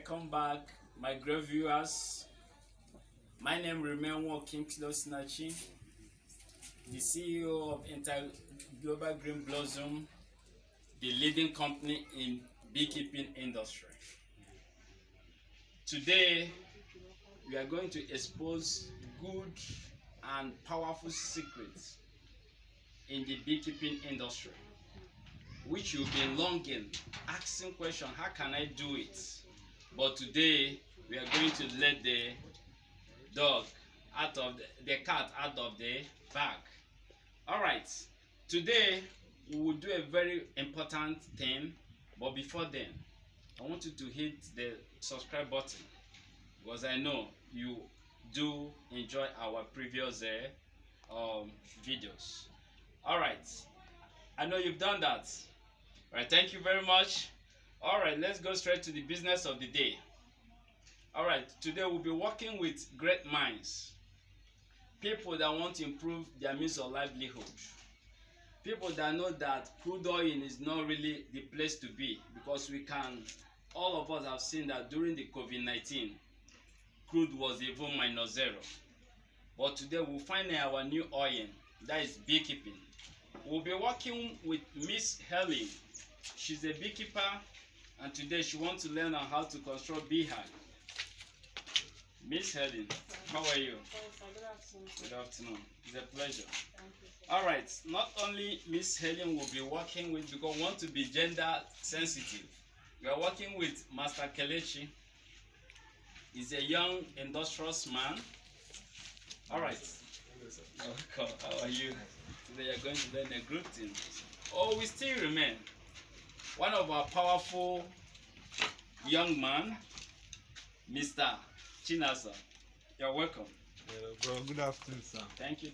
Welcome back, my great viewers. My name remains Kim Sinachi, the CEO of Inter Global Green Blossom, the leading company in beekeeping industry. Today, we are going to expose good and powerful secrets in the beekeeping industry, which you've been longing, asking question, how can I do it? But today, we are going to let the cat out of the bag. All right, today we will do a very important thing, but before then, I want you to hit the subscribe button because I know you do enjoy our previous videos. All right, I know you've done that. All right, thank you very much. All right, let's go straight to the business of the day. All right, today we'll be working with great minds, people that want to improve their means of livelihood, people that know that crude oil is not really the place to be, because all of us have seen that during the COVID-19, crude was even -0. But today we'll find our new oil, that is beekeeping. We'll be working with Miss Helen. She's a beekeeper, and today she wants to learn on how to construct beehive. Miss Helen, how are you? Good afternoon. Good afternoon. It's a pleasure. Thank you. All right, not only Miss Helen will be working with, because we want to be gender sensitive, we are working with Master Kelechi. He's a young industrious man. All right. Welcome. How are you? Today you're going to learn a group thing. Oh, we still remain one of our powerful young man, Mr. Chinasa. You're welcome. Hello, bro. Good afternoon, sir. Thank you.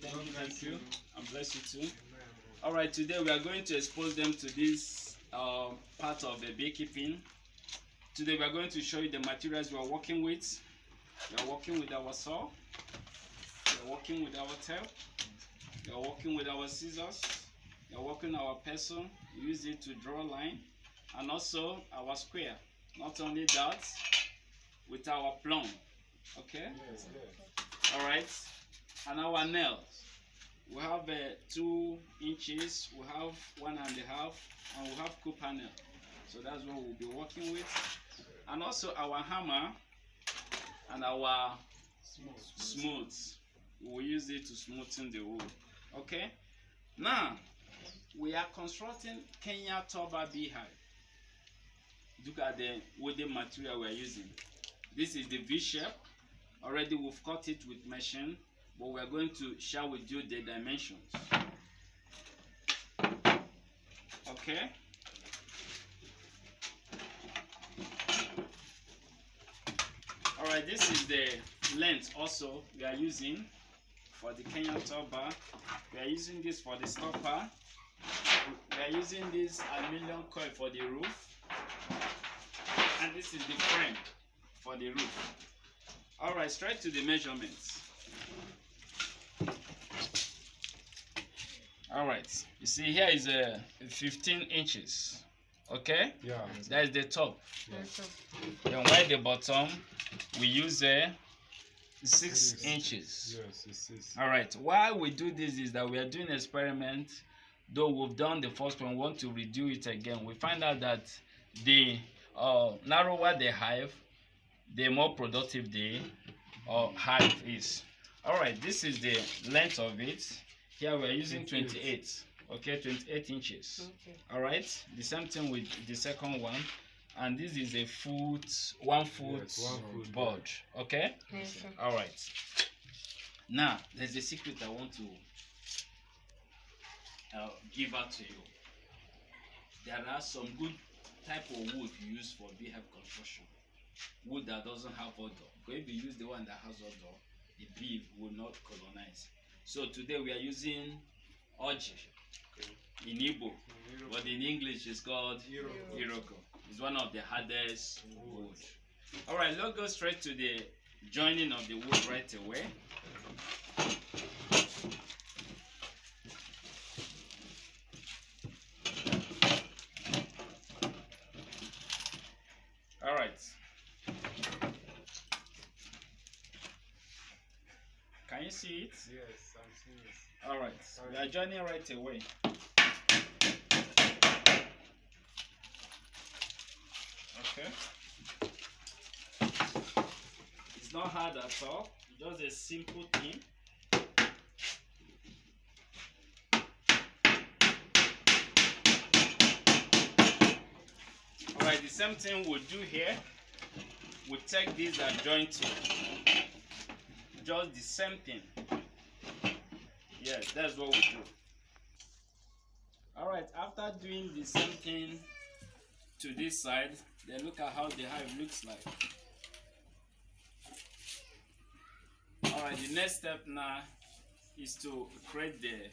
And bless you too. All right, today we are going to expose them to this part of the beekeeping. Today we are going to show you the materials we are working with. We are working with our saw. We are working with our tape. We are working with our scissors. We are working our pencil. We use it to draw line, and also our square. Not only that, with our plumb. Okay. Yes, all right, and our nails, we have 2 inches, we have 1.5, and we have copper nail. So that's what we'll be working with, and also our hammer and our smooth. We will use it to smoothen the wood. Okay, now we are constructing Kenya Toba beehive. Look at the wooden material we are using. This is the V shape. Already we've cut it with machine, but we are going to share with you the dimensions. Okay. All right, this is the length also we are using for the Kenyan Toba. We are using this for the stopper. We are using this aluminum coil for the roof, and this is the frame for the roof. All right, straight to the measurements. All right, you see here is 15 inches. Okay. Yeah. That is the top. Yes. Then while the bottom, we use 6 inches. Yes, it is. All right. Why we do this is that we are doing an experiment. Though we've done the first one, we want to redo it again. We find out that the narrower the hive, the more productive the hive is. All right, this is the length of it. Here we are using 28. Okay, 28 inches. Okay. All right, the same thing with the second one, and this is a 1 foot Yes, 1 foot board. Okay. Yes, sir. All right. Now there's a secret I want to give out to you. There are some good type of wood you use for beehive construction. Wood that doesn't have odor. Because if you use the one that has odor, the bee will not colonize. So today we are using Oji in Igbo, but in English it's called Iroko. It's one of the hardest wood. All right, let's go straight to the joining of the wood right away. All right. you see it? Yes, I'm seeing it. All right, we are joining right away. Okay. It's not hard at all. Just a simple thing. All right, the same thing we'll do here. We'll take this and join it. Just the same thing. Yes, that's what we do. All right, after doing the same thing to this side, then look at how the hive looks like. All right, the next step now is to create the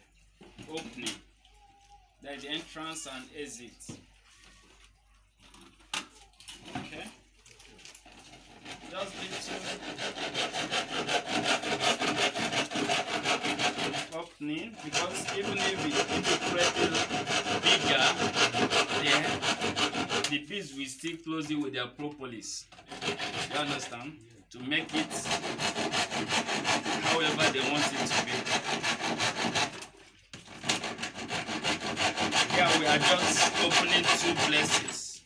opening, that's the entrance and exit. Okay, just little opening, because even if you create it bigger, the bees will still close it with their propolis. You understand? To make it however they want it to be. Here we are just opening two places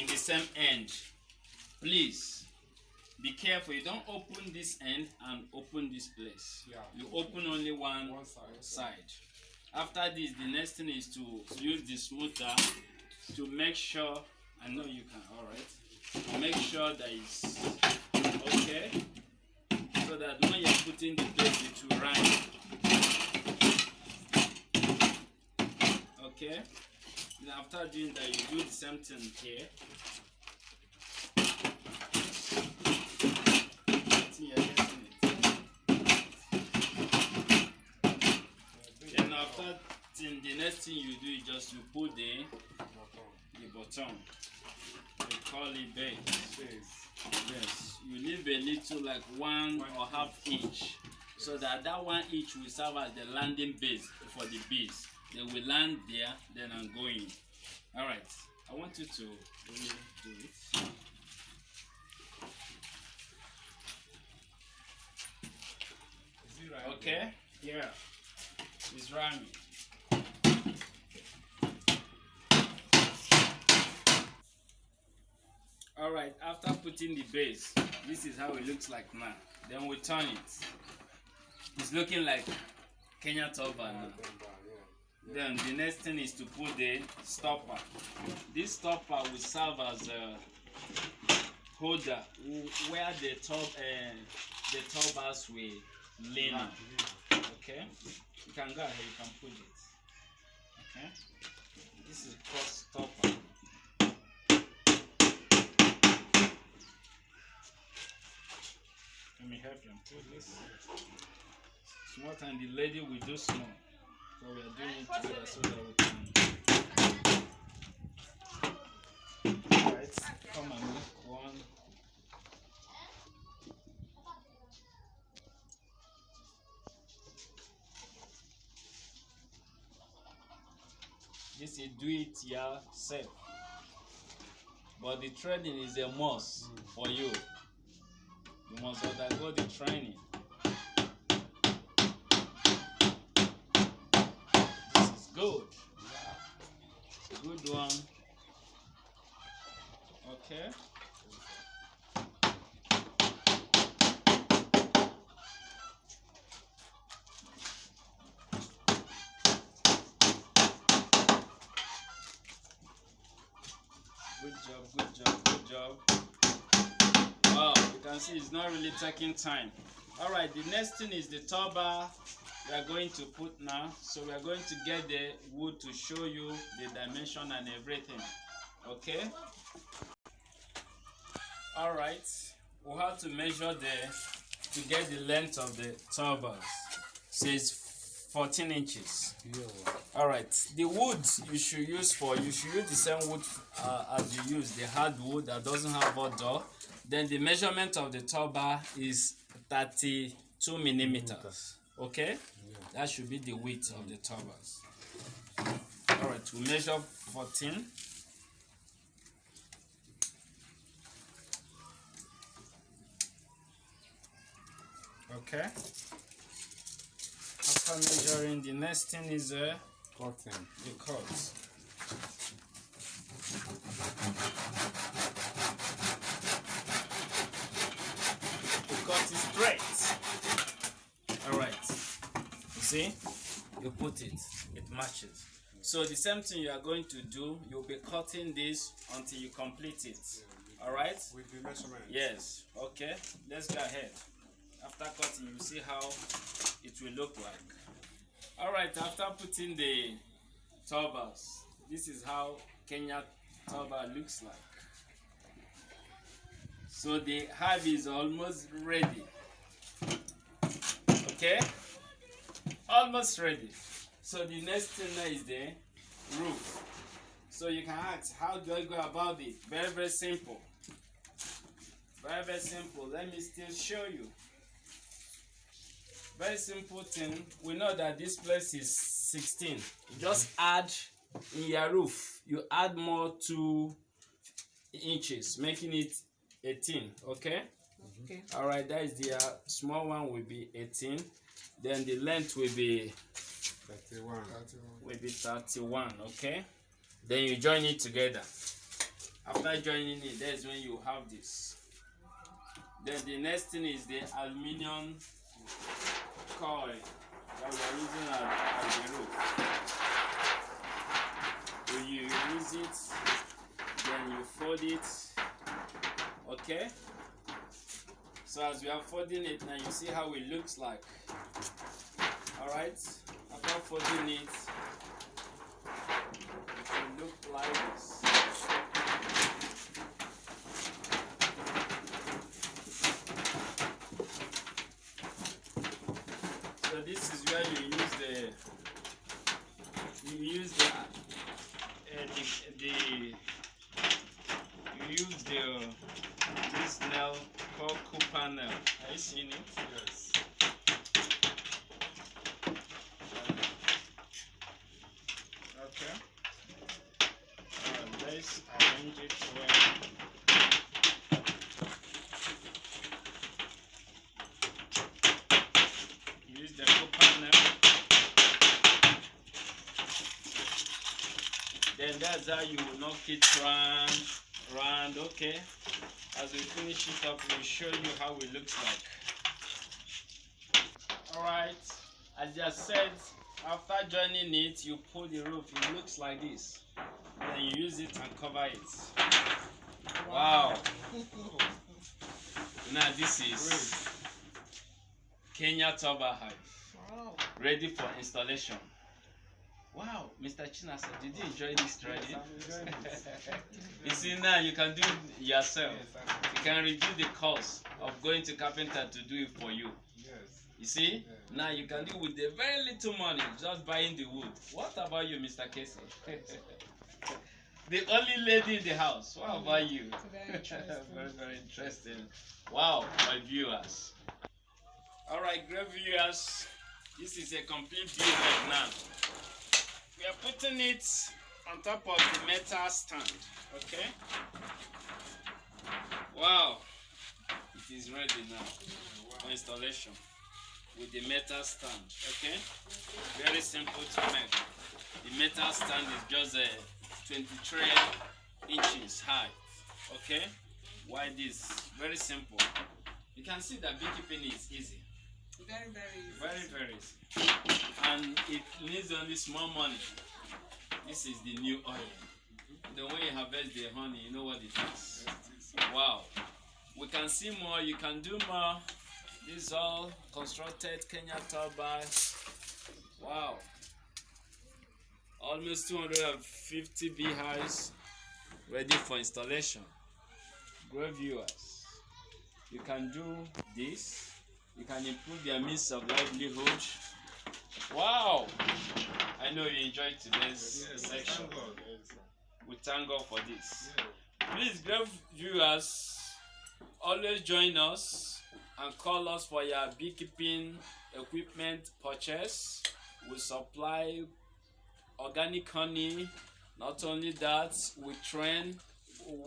in the same end. Please be careful, you don't open this end and open this place. Yeah. You open only one side. After this, the next thing is to use the smoother to make sure, I know you can, alright, to make sure that it's okay, so that when you're putting the place it will run. Okay, and after doing that, you do the same thing here. Then after the next thing you do is just you put the bottom. We call it base. Yes, you leave a little, like 1.5 inch, so that 1 inch will serve as the landing base for the bees. They will land there, then I'm going. All right, I want you to really do it. Okay, yeah, it's rhyming. All right, after putting the base, this is how it looks like now. Then we turn it. It's looking like Kenya turban now. Then the next thing is to put the stopper. This stopper will serve as a holder where the turbers will lean on. Okay, you can go ahead, you can put it. Okay, this is called stopper. Let me help you put this. Small, and the lady will do small. So we are doing it together so that we can. Alright, come and make one. This is do it yourself. But the training is a must for you. You must undergo the training. This is good. Good one. Okay. Good job, good job, good job. Wow, you can see it's not really taking time. Alright, the next thing is the turban we are going to put now. So we are going to get the wood to show you the dimension and everything. Okay? Alright, we have to measure to get the length of the turbans. So it's 14 inches. Alright, the wood you should use the same wood as you use, the hardwood that doesn't have odor. Then the measurement of the turban is 32 millimeters. Okay? That should be the width of the turbans. Alright, we measure 14. Okay. After measuring, the next thing is Cotton. the cut. The cut is straight. Alright. You see? You put it matches. So the same thing you are going to do, you'll be cutting this until you complete it. Alright? With the measurement. Yes. Okay. Let's go ahead. After cutting, you see how it will look like. Alright, after putting the turbers, this is how Kenya turban looks like. So the hive is almost ready. Okay? Almost ready. So the next thing now is the roof. So you can ask, how do I go about it? Very, very simple. Very, very simple. Let me still show you. Very simple thing. We know that this place is 16. You just add in your roof. You add more 2 inches, making it 18. Okay? Okay. Alright, that is the small one will be 18. Then the length will be 31. 31. Okay? Then you join it together. After joining it, that's when you have this. Then the next thing is the aluminium coil that we are using as the roof. When you use it, then you fold it. Okay? So as we are folding it now, you see how it looks like. Alright? After folding it, it will look like this. So this is where you use this nail called Cooper nail. Are you seeing it? Yes. Okay. Let's arrange it well. Use the Cooper nail. Then that's how you will knock it round. Okay. As we finish it up, we'll show you how it looks like. Alright, as I said, after joining it, you pull the roof. It looks like this. Then you use it and cover it. Wow. Now this is Kenya Turban Hive. Wow. Ready for installation. Wow, Mr. Chinasa, did you enjoy this training? Yes, I'm enjoying it. You see, now you can do it yourself. Yes, You can reduce the cost of going to carpenter to do it for you. yes. You see? Yeah. Now you can do it with a very little money, just buying the wood. What about you, Mr. Casey? The only lady in the house. What about you? Very interesting. Very, very interesting. Wow, my viewers. Alright, great viewers. This is a complete view right now. We are putting it on top of the metal stand. Okay? Wow. It is ready now for installation with the metal stand. Okay? Very simple to make. The metal stand is just 23 inches high. Okay? Why this? Very simple. You can see that beekeeping is easy. Very, very easy. Very, very easy. And it needs only small money. This is the new oil. The way you harvest the honey, you know what it is. Wow. We can see more, you can do more. This is all constructed Kenya turban. Wow. Almost 250 beehives ready for installation. Great viewers. You can do this. You can improve your means of livelihood. Wow! I know you enjoyed today's section. Thank God. Yes, We thank God for this. yeah. Please, great viewers, always join us and call us for your beekeeping equipment purchase. We supply organic honey. Not only that, we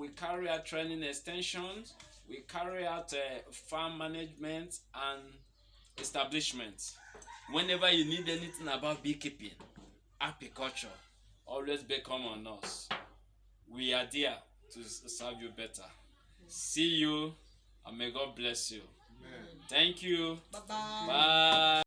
carry out training extensions. We carry out farm management and establishment. Whenever you need anything about beekeeping, apiculture, always become on us. We are there to serve you better. See you, and may God bless you. Amen. Thank you. Bye-bye. Bye.